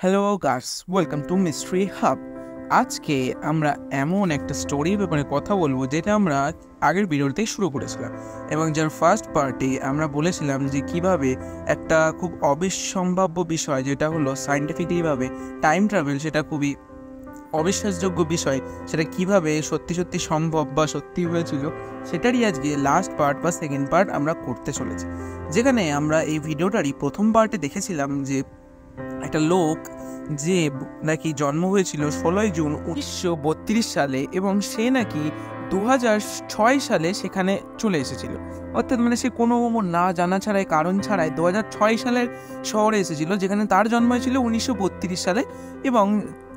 Hello girls, welcome to mystery hub. আজকে আমরা এমন একটা স্টোরির ব্যাপারে কথা বলবো যেটা আমরা আগের ভিডিওতেই শুরু করেছিলাম, এবং যার ফার্স্ট পার্টে আমরা বলেছিলাম যে কিভাবে একটা খুব অবিসম্ভাব্য বিষয় যেটা হলো সায়েন্টিফিকলিভাবে টাইম ট্রাভেল, সেটা খুবই অবিশ্বাসযোগ্য বিষয়, সেটা কিভাবে সত্যি সত্যি সম্ভব বা সত্যি হয়েছিল, সেটারই আজকে লাস্ট পার্ট বা সেকেন্ড পার্ট আমরা করতে চলেছি। যেখানে আমরা এই ভিডিওটারই প্রথম পার্টে দেখেছিলাম যে একটা লোক যে নাকি জন্ম হয়েছিল 16 জুন 1932 সালে, এবং সে নাকি 2006 সালে সেখানে চলে এসেছিল। অর্থাৎ সে কোনো না জানা ছাড়াই, কারণ ছাড়াই 2006 সালের শহরে এসেছিল, যেখানে তার জন্ম হয়েছিল 1932 সালে, এবং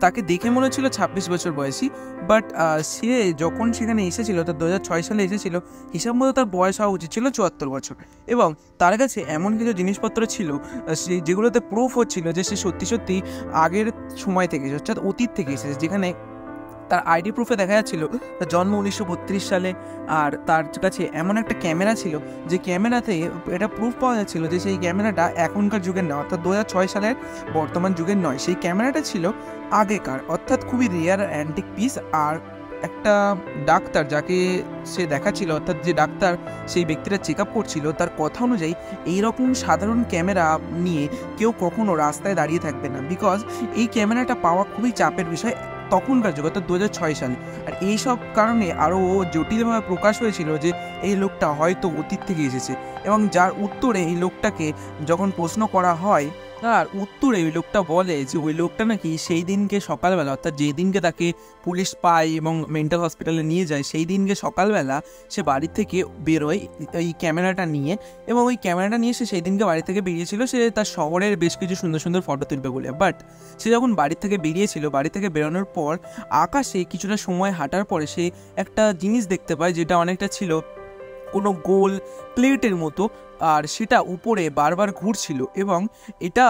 তাকে দেখে মনে হচ্ছিল 26 বছর বয়সী। বাট সে যখন সেখানে এসেছিল, তার 2006 সালে এসেছিল, হিসাব মতো তার বয়স হওয়া উচিত ছিল 74 বছর। এবং তার কাছে এমন কিছু জিনিসপত্র ছিল যেগুলোতে প্রুফ হচ্ছিল যে সে সত্যি সত্যি আগের সময় থেকে, অর্থাৎ অতীত থেকে এসেছে। যেখানে তার আইডি প্রুফে দেখা যাচ্ছিল তার জন্ম 1932 সালে, আর তার কাছে এমন একটা ক্যামেরা ছিল যে ক্যামেরাতে এটা প্রুফ পাওয়া যাচ্ছিল যে সেই ক্যামেরাটা এখনকার যুগের নয়, অর্থাৎ 2006 সালের বর্তমান যুগের নয়। সেই ক্যামেরাটা ছিল আগেকার, অর্থাৎ খুবই রেয়ার অ্যান্টিক পিস। আর একটা ডাক্তার যাকে সে দেখাচ্ছিল, অর্থাৎ যে ডাক্তার সেই ব্যক্তিটা চেক আপ করছিল, তার কথা অনুযায়ী এইরকম সাধারণ ক্যামেরা নিয়ে কেউ কখনো রাস্তায় দাঁড়িয়ে থাকবে না, বিকজ এই ক্যামেরাটা পাওয়া খুবই চাপের বিষয় তখনকার যুগে, অর্থাৎ 2006 সালে। আর এইসব কারণে আরও জটিলভাবে প্রকাশ হয়েছিল যে এই লোকটা হয়তো অতীত থেকে এসেছে, এবং যার উত্তরে এই লোকটাকে যখন প্রশ্ন করা হয়, তার উত্তরে ওই লোকটা বলে যে ওই লোকটা নাকি সেই দিনকে সকালবেলা, অর্থাৎ যেই দিনকে তাকে পুলিশ পায় এবং মেন্টাল হসপিটালে নিয়ে যায়, সেই দিনকে সকালবেলা সে বাড়ি থেকে বেরোয় এই ক্যামেরাটা নিয়ে, এবং ওই ক্যামেরাটা নিয়ে সে সেই দিনকে বাড়ি থেকে বেরিয়েছিল সে তার শহরের বেশ কিছু সুন্দর সুন্দর ফটো তুলবে বলে। বাট সে যখন বাড়ি থেকে বেরিয়েছিল, বাড়ি থেকে বেরোনোর পর আকাশে কিছুটা সময় হাঁটার পরে সে একটা জিনিস দেখতে পায়, যেটা অনেকটা ছিল কোনো গোল প্লেটের মতো, আর সেটা উপরে বারবার ঘুরছিল। এবং এটা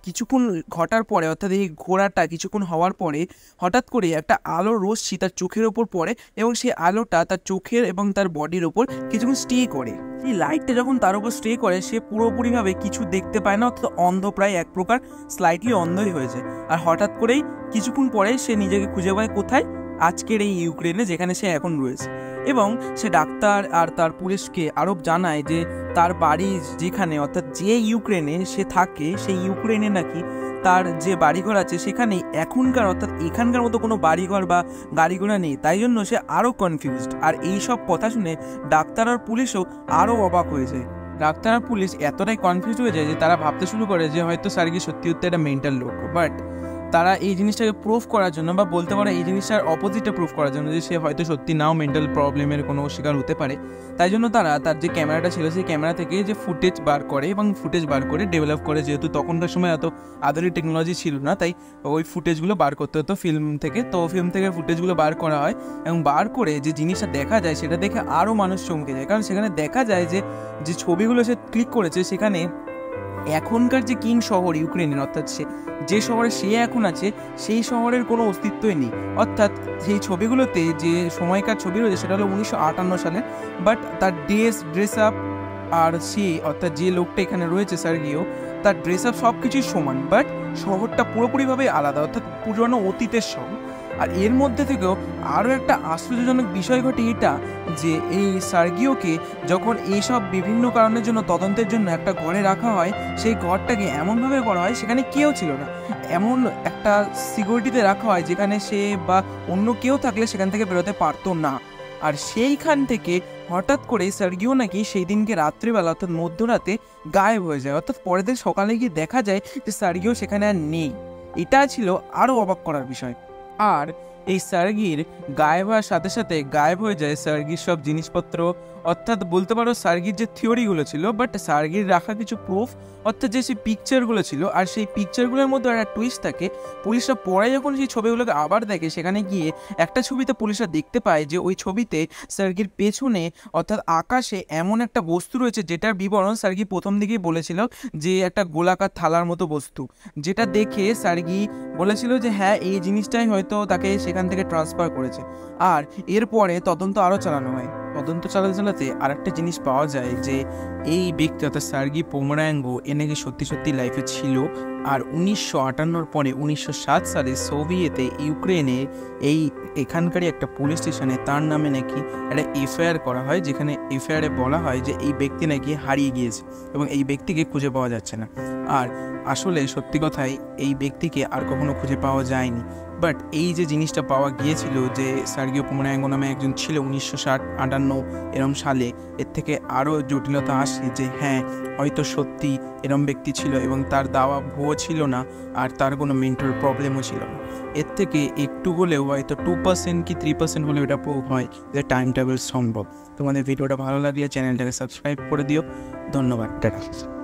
কিছুক্ষণ ঘটার পরে, অর্থাৎ এই ঘোরাটা কিছুক্ষণ হওয়ার পরে হঠাৎ করে একটা আলোর রশ্মি তার চোখের ওপর পড়ে, এবং সেই আলোটা তার চোখের এবং তার বডির ওপর কিছুক্ষণ স্টে করে। এই লাইটটা যখন তার উপর স্টে করে, সে পুরোপুরিভাবে কিছু দেখতে পায় না, অর্থাৎ অন্ধ, প্রায় এক প্রকার স্লাইটলি অন্ধই হয়ে যায়। আর হঠাৎ করেই কিছুক্ষণ পরে সে নিজেকে খুঁজে পায় কোথায়, আজকের এই ইউক্রেনে, যেখানে সে এখন রয়েছে। এবং সে ডাক্তার আর তার পুলিশকে আরও জানায় যে তার বাড়ি যেখানে, অর্থাৎ যে ইউক্রেনে সে থাকে, সেই ইউক্রেনে নাকি তার যে বাড়িঘর আছে সেখানে এখনকার, অর্থাৎ এখানকার মতো কোনো বাড়িঘর বা গাড়িঘোড়া নেই। তাই জন্য সে আরও কনফিউজড। আর এই সব কথা শুনে ডাক্তার আর পুলিশও আরও অবাক হয়ে যায়। ডাক্তার আর পুলিশ এতটাই কনফিউজ হয়ে যায় যে তারা ভাবতে শুরু করে যে হয়তো সার্গি সত্যি সত্যি একটা মেন্টাল লোক। বাট তারা এই জিনিসটাকে প্রুফ করার জন্য, বা বলতে পারে এই জিনিসটার অপোজিটে প্রুফ করার জন্য, যে সে হয়তো সত্যি নাও মেন্টাল প্রবলেমের কোনো শিকার হতে পারে, তাই জন্য তারা তার যে ক্যামেরাটা ছিল সেই ক্যামেরা থেকে যে ফুটেজ বার করে, এবং ফুটেজ বার করে ডেভেলপ করে, যেহেতু তখনকার সময় এত আধুনিক টেকনোলজি ছিল না, তাই ওই ফুটেজগুলো বার করতে হতো ফিল্ম থেকে। তো ফিল্ম থেকে ফুটেজগুলো বার করা হয়, এবং বার করে যে জিনিসটা দেখা যায় সেটা দেখে আরও মানুষ চমকে যায়। কারণ সেখানে দেখা যায় যে যে ছবিগুলো সে ক্লিক করেছে, সেখানে এখনকার যে কিং শহর ইউক্রেনের, অর্থাৎ যে শহরে সে এখন আছে সেই শহরের কোনো অস্তিত্বই নেই। অর্থাৎ সেই ছবিগুলোতে যে সময়কার ছবি রয়েছে সেটা হলো 1958 সালে। বাট তার ড্রেস আপ আর সে, অর্থাৎ যে লোকটা এখানে রয়েছে সার্গিও, তার ড্রেস আপ সব কিছুই সমান, বাট শহরটা পুরোপুরিভাবে আলাদা, অর্থাৎ পুরনো অতীতের শহর। আর এর মধ্যে থেকেও আরও একটা আশ্চর্যজনক বিষয় ঘটে এটা, যে এই সার্গিওকে যখন এইসব বিভিন্ন কারণের জন্য তদন্তের জন্য একটা ঘরে রাখা হয়, সেই ঘরটাকে এমনভাবে করা হয় সেখানে কেউ ছিল না, এমন একটা সিকিউরিটিতে রাখা হয় যেখানে সে বা অন্য কেউ থাকলে সেখান থেকে বেরোতে পারতো না। আর সেইখান থেকে হঠাৎ করে সার্গিও নাকি সেই দিনকে রাত্রিবেলা, অর্থাৎ মধ্যরাতে গায়েব হয়ে যায়। অর্থাৎ পরের দিন সকালে গিয়ে দেখা যায় যে সার্গিও সেখানে আর নেই। এটা ছিল আরও অবাক করার বিষয়। আর এই সার্গির গায়েব হওয়ার সাথে সাথে গায়েব হয়ে যায় সার্গির সব জিনিসপত্র, অর্থাৎ বলতে পারো সার্গির যে থিওরিগুলো ছিল, বাট সার্গির রাখা কিছু প্রুফ, অর্থাৎ যে সেই পিকচারগুলো ছিল। আর সেই পিকচারগুলোর মধ্যে একটা টুইস্ট থাকে। পুলিশরা পরে যখন সেই ছবিগুলোকে আবার দেখে, সেখানে গিয়ে একটা ছবিতে পুলিশরা দেখতে পায় যে ওই ছবিতে সার্গির পেছনে, অর্থাৎ আকাশে এমন একটা বস্তু রয়েছে যেটার বিবরণ সার্গি প্রথম দিকেই বলেছিল যে একটা গোলাকার থালার মতো বস্তু, যেটা দেখে সার্গি বলেছিল যে হ্যাঁ, এই জিনিসটাই হয়তো তাকে সেখান থেকে ট্রান্সফার করেছে। আর এরপরে তদন্ত আরও চালানো হয়। তদন্ত চালাতে চালাতে আর একটা জিনিস পাওয়া যায় যে এই ব্যক্তি অর্থাৎ সার্গি পোমেরাঙ্গো এ নাকি সত্যি সত্যি লাইফে ছিল। আর 1958 পরে 1907 সালে সোভিয়েতে ইউক্রেনে এখানকারই একটা পুলিশ স্টেশনে তার নামে নাকি একটা এফআইআর করা হয়, যেখানে এফআইআরে বলা হয় যে এই ব্যক্তি নাকি হারিয়ে গিয়েছে এবং এই ব্যক্তিকে খুঁজে পাওয়া যাচ্ছে না। আর আসলে সত্যি কথাই এই ব্যক্তিকে আর কখনো খুঁজে পাওয়া যায়নি। বাট এই যে জিনিসটা পাওয়া গিয়েছিল যে সার্গিও পোমেরাঙ্গো নামে একজন ছিল 1958 এরম সালে, এর থেকে আরও জটিলতা আসে যে হ্যাঁ হয়তো সত্যি এরম ব্যক্তি ছিল এবং তার দাওয়া ভুয়ো ছিল না আর তার কোনো মেন্টাল প্রবলেমও ছিল না। এর থেকে একটু হলেও হয়তো 2% কি 3% হলেও এটা প্রুভ হয় যে টাইম ট্রাভেল সম্ভব। তোমাদের ভিডিওটা ভালো লাগলে চ্যানেলটাকে সাবস্ক্রাইব করে দিও। ধন্যবাদ, টাটা।